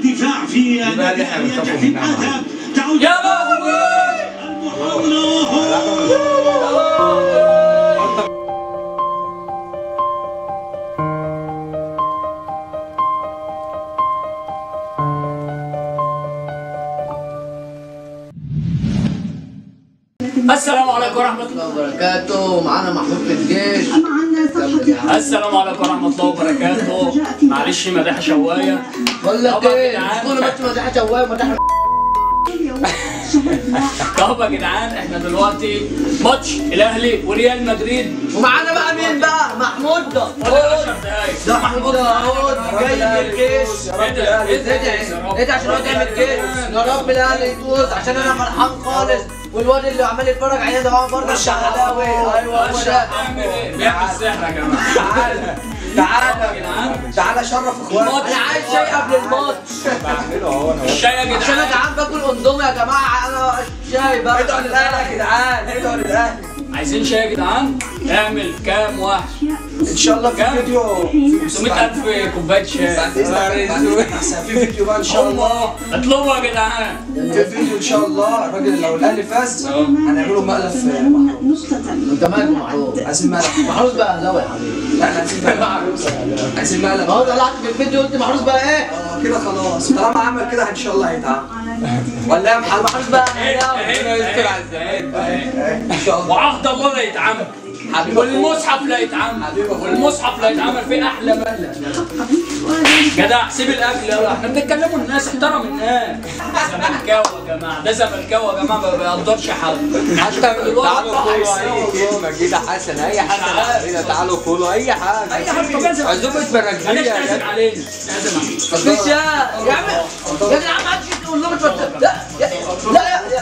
الدفاع في نادي الجحيم عتب. تعود يا لهوي السلام عليكم ورحمة الله وبركاته. معانا محمود في الجيش. السلام عليكم ورحمة الله وبركاته. معلش مداحة شواية. بقول لك ايه؟ كل بس مداحة شواية ومداحة. طب يا جدعان احنا دلوقتي ماتش الاهلي وريال مدريد، ومعانا بقى مين بقى؟ محمود ده. ده محمود اهو جاي من الجيش. ادعي عشان هو جاي من الجيش. يا رب الاهلي يفوز عشان انا فرحان خالص. والواد اللي عمال يتفرج علينا ده هو برضه الشغلاوي. ايوه هو ده. بيعمل السحر يا جماعه. تعالى يا جدعان، تعالى شرف اخواتك. انا عايز شاي قبل الماتش. بعمله اهو انا. الشاي يا جدعان عشان انا جعان باكل اندومي يا جماعه. انا شاي بقى. ادعوا للاهلي يا جدعان، ادعوا للاهلي. عايزين شاي يا جدعان. اعمل كام واحد؟ ان شاء الله في فيديو 500,000 كوبايه شاي. في فيديو بقى ان شاء الله. اطلبوا يا جدعان. في فيديو ان شاء الله. الراجل لو الاهلي فاز هنعمله مقلب محروس. انت مالك محروس؟ عايزين مقلب محروس بقى اهلاوي يا حبيبي. لا عايزين مقلب. عايزين مقلب. اهو طلعت في الفيديو قلت محروس بقى ايه؟ كده خلاص. طالما عمل كده ان شاء الله هيتعب. ولا يا محمد محروس بقى اهلاوي. يستر على الزهايد ان شاء الله. وعهد الله لا يتعمل، والمصحف لا يتعمل، والمصحف لا يتعمل في احلى مقلب. جدع سيب الاكل يلا، احنا بنتكلموا الناس، احترم الناس. زملكاوي يا جماعه، ده زملكاوي يا جماعه ما بيقدرش حد. حتى تعالوا كلوا اي كلمه كده حسن، اي حاجه كده تعالوا كلوا اي حاجه. اي حاجه لازم عزومه مراكبيه بلاش تعزم علينا، تعزم علينا. مفيش يا عم يا جدعان ما حدش يقول لهم لا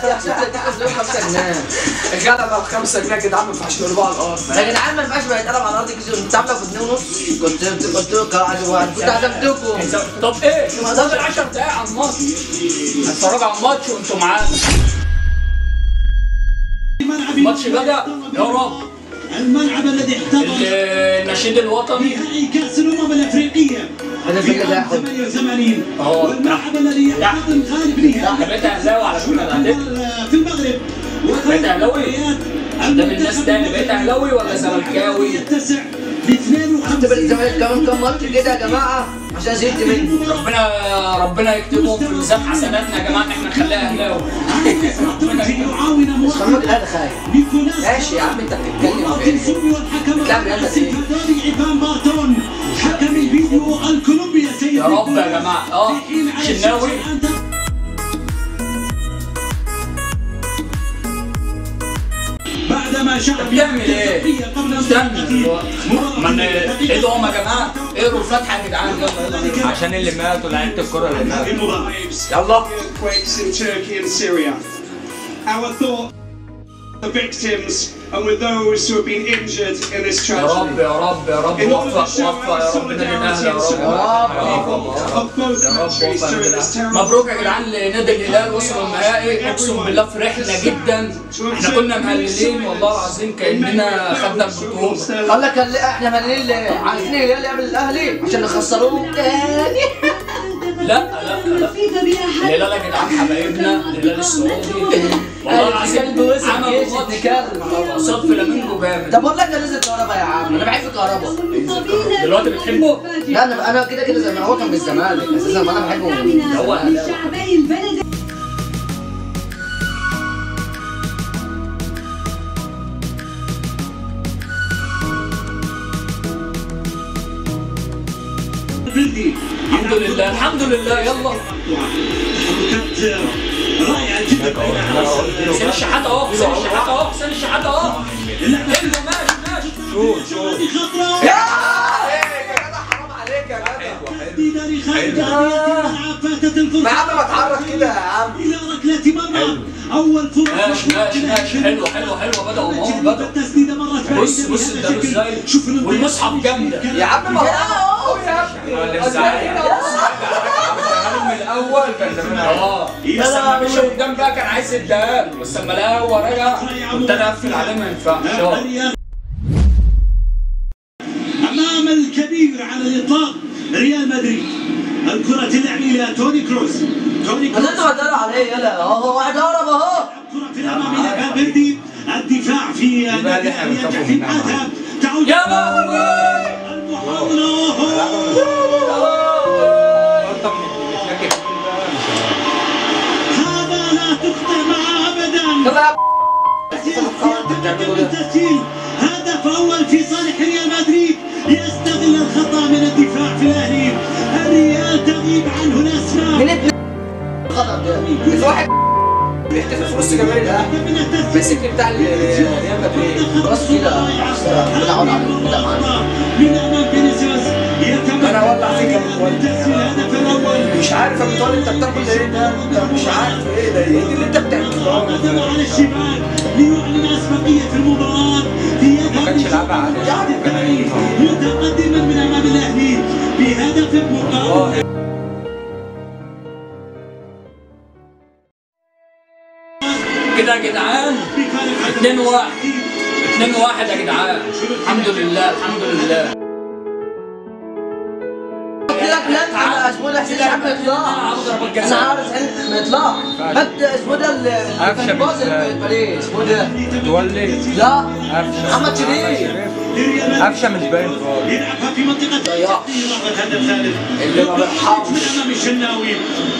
يا حسين تديك لهم 5 جنيه. الغدا ب 5 جنيه يا جدعان، ما ينفعش نقلبوها على الارض. يا جدعان ما ينفعش بقى يتقلب على الارض كده. انت عامله ب 2 ونص. كنت عزمتكم. طب ايه؟ فاضل 10 دقايق على الماتش. هتفرجوا على الماتش وانتوا معانا. ماتش بدأ يا رب. الملعب الذي احتضن النشيد الوطني نهائي كأس الأمم الأفريقية في عام 88 والملعب الذي يحتضن غالب نهائي بقيت اهلاوي على فكره في المغرب. بقيت اهلاوي قدام الناس تاني. بقيت اهلاوي ولا زملكاوي؟ يتسع ل 52. طب الزمالك كمان ماتش كده يا جماعه عشان زهقت منه. ربنا يكتبهم في ميزان حسناتنا يا جماعه ان احنا نخليها اهلاوي. محمد الاهلي خايف. ماشي يا عم انت بتتكلم في ايه؟ حكم الفيديو الكولومبي سيد يا رب يا جماعه. شناوي بعدما شعب بيعمل ايه؟ استنى من ادعوا يا جماعه، اقروا الفاتحه يا جدعان. يلا عشان اللي ماتوا لعيبه الكره اللي ماتوا. يلا. The victims and with those who have been injured in this يا رب tragedy. يا رب يا رب وفق يا رب نادي الاهلي يا رب. Of both countries during this terrible. مبروك يا جدعان لنادي الهلال، وصلوا النهائي. اقسم بالله فرحنا جدا. احنا كنا مهللين والله العظيم كاننا خدنا البطوله. قال لك احنا مالين ليه؟ عايزين الهلال يقابل الاهلي عشان نخسروه تاني. لا الهلال يا جدعان حبايبنا، الهلال السعودي والله العظيم عملوا ماتش قصاد فلامينجو جامد. طب اقول لك انا نزل كهرباء يا عم، انا بحب الكهرباء. دلوقتي بتحبه؟ لا انا كده زي ما هو كان بالزمالك اساسا، ما انا بحبه. هو الحمد لله الحمد لله. يلا رائعة جدا. حسين الشحات اهو، حسين الشحات اهو، حسين الشحات اهو. حلو ماشي. شوف يا جدع حرام عليك يا جدع. ما يا عم ما اتحرك كده يا عم. إلى ركلة مرمى. أول فرصة. ماشي حلو بدأوا هم بدأوا. التسديدة مرت. بص اداله ازاي، والمصحف جامده يا عم ما هو يا من الاول كان زمان بس لما مشى قدام بقى كان عايز يديها له، بس لما لقاه هو رجع كنت انا اقفل عليه ما ينفعش. أمام الكبير على الإطلاق ريال مدريد. الكرة الأمينة توني كروز. انتوا هتداروا عليه يلا اهو واحد هرب اهو. كرة في الامام الى فالفيردي. الدفاع في النادي الاهلي يجحيم عتب. تعود يا لهوي هذا لا تخطئ معه ابدا. يتمكن من تسجيل هدف اول في صالح ريال مدريد. يستغل الخطا من الدفاع في الاهلي. الريال تغيب عنه الاسماء. بس واحد بيحتفل في نص جماهير الاهلي مسكني بتاع ريال مدريد بس كده بنعود عليه كده معانا. من امام فينيسيوس انا اولع فيك يا مش عارف يا متولي انت بتاكل ايه ده؟ انت مش عارف ايه ده؟ ايه اللي انت بتعمله؟ قدم على الشباك ليعلن اسبقيه في المباراه. ما كانش يلعبها عليه متقدما من امام الاهلي بهدف مقابل. كده يا جدعان 2-1 يا جدعان. الحمد لله الحمد لله. قلت لك لا اسمه ده حسين شحات ما يطلعش. انا عارف ما يطلعش. هات اسمه ده اللي باظ الفريق اسمه ده تولي لا قفشه محمد شريف. قفشه مش باين خالص. يلعبها في منطقه الهدف الثالث اللي ما بيرحمش. من امام الشناوي.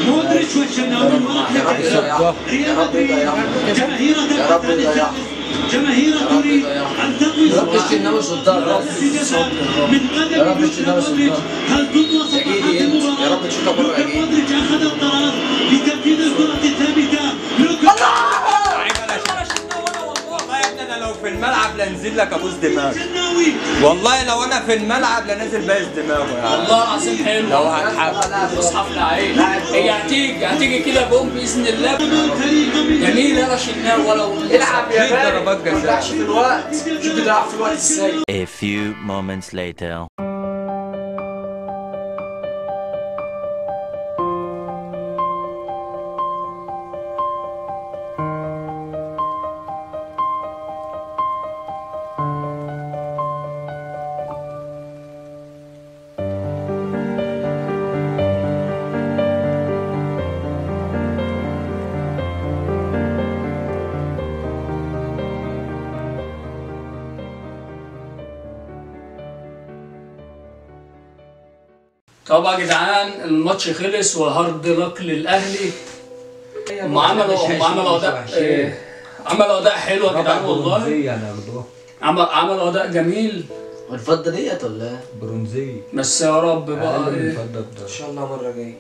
مودريتش والشناوي يا رب يضيعه. جماهير يا رب يضيعه. جماهير تريد ان تقوي يا رب الشناوي صدها يا رب. من يا رب قدم الشناوي مودريتش. صدها. هل تطوى صفحات المباراه؟ يا رب تشوطها بره يا جديد. مودريتش اخذ القرار لتنفيذ الكره الثابته. والله يا ابني انا لو في الملعب لانزل لك ابوس دماغك. الشناوي والله لو انا في الملعب لنازل بايس دماغه يعني. والله العظيم حلو. لو هتحب مصحف لعيب. هي هتيجي كده جون باذن الله. جميل يا شناوي ولو العب يا باشا ضربات جزاء. ما تضيعش في الوقت. شوف بتلعب في الوقت ازاي. A few moments later. طبعا يا جدعان الماتش خلص وهارد لك للاهلي. هم عملوا اداء حلو يا جدعان والله. عملوا اداء جميل. الفضه ديت ولا ايه؟ برونزيه بس يا رب بقى ان ان شاء الله مره جايه.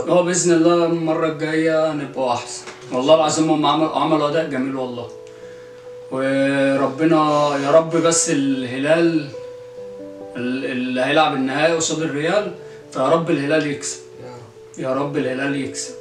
هو باذن الله المره الجايه هنبقى احسن. والله العظيم هم عملوا اداء جميل والله. وربنا يا رب بس الهلال اللي هيلعب النهائي قصاد الريال فيا رب الهلال يكسب. يا رب الهلال يكسب.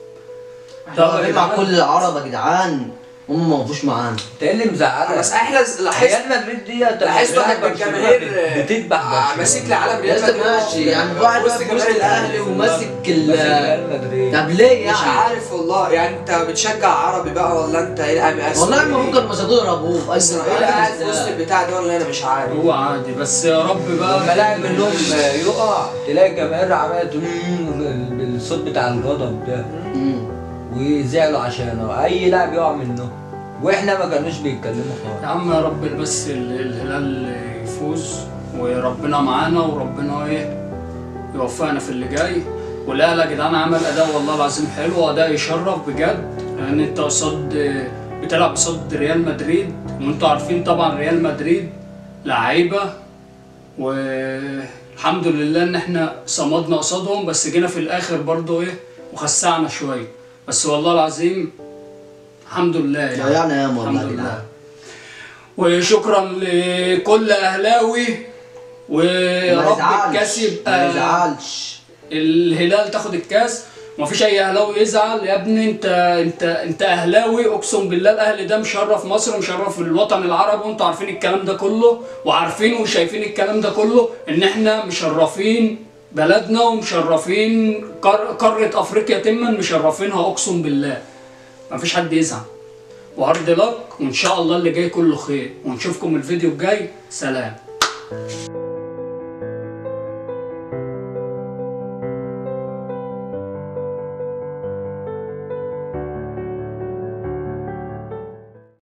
طبعا مع كل العرب يا جدعان هم ما وقفوش معانا. انت ايه اللي مزعلك؟ بس احنا لاحظت ريال مدريد ديت لاحظت ان الجماهير بتذبح ماسك لي علم ريال لسه مدريد ماشي يعني واحد واقف في وسط الاهلي وماسك ريال مدريد. طب ليه يعني؟ مش عارف والله يعني انت بتشجع عربي بقى ولا انت ايه والله ما ممكن مسكوه يضربوه في اسرائيل قاعد في وسط البتاع ده ولا انا مش عارف. هو عادي بس يا رب بقى لما لاعب منهم يقع تلاقي الجماهير عملت بالصوت بتاع الغضب ده وزعلوا عشانه. اي لاعب يقع منه واحنا ما كانوش بيتكلموا خالص. يا عم يا رب بس الهلال يفوز وربنا معانا وربنا يوفقنا في اللي جاي. والاهلي يا جدعان عمل اداء والله العظيم حلو واداء يشرف بجد. لان انت بتلعب قصاد ريال مدريد وانتوا عارفين طبعا ريال مدريد لعيبه والحمد لله ان احنا صمدنا قصادهم بس جينا في الاخر برضو وخسعنا شويه. بس والله العظيم الحمد لله يعني يا والله الحمد لله. وشكرا لكل اهلاوي ويا رب الكاس يبقى ما يزعلش الهلال تاخد الكاس. ومفيش اي اهلاوي يزعل يا ابني. انت اهلاوي اقسم بالله. الاهلي ده مشرف مصر مشرف الوطن العربي وانتوا عارفين الكلام ده كله وعارفين وشايفين الكلام ده كله ان احنا مشرفين بلدنا ومشرفين قاره افريقيا تما مشرفينها اقسم بالله. مفيش حد يزعل وهارد لك وان شاء الله اللي جاي كله خير ونشوفكم الفيديو الجاي. سلام.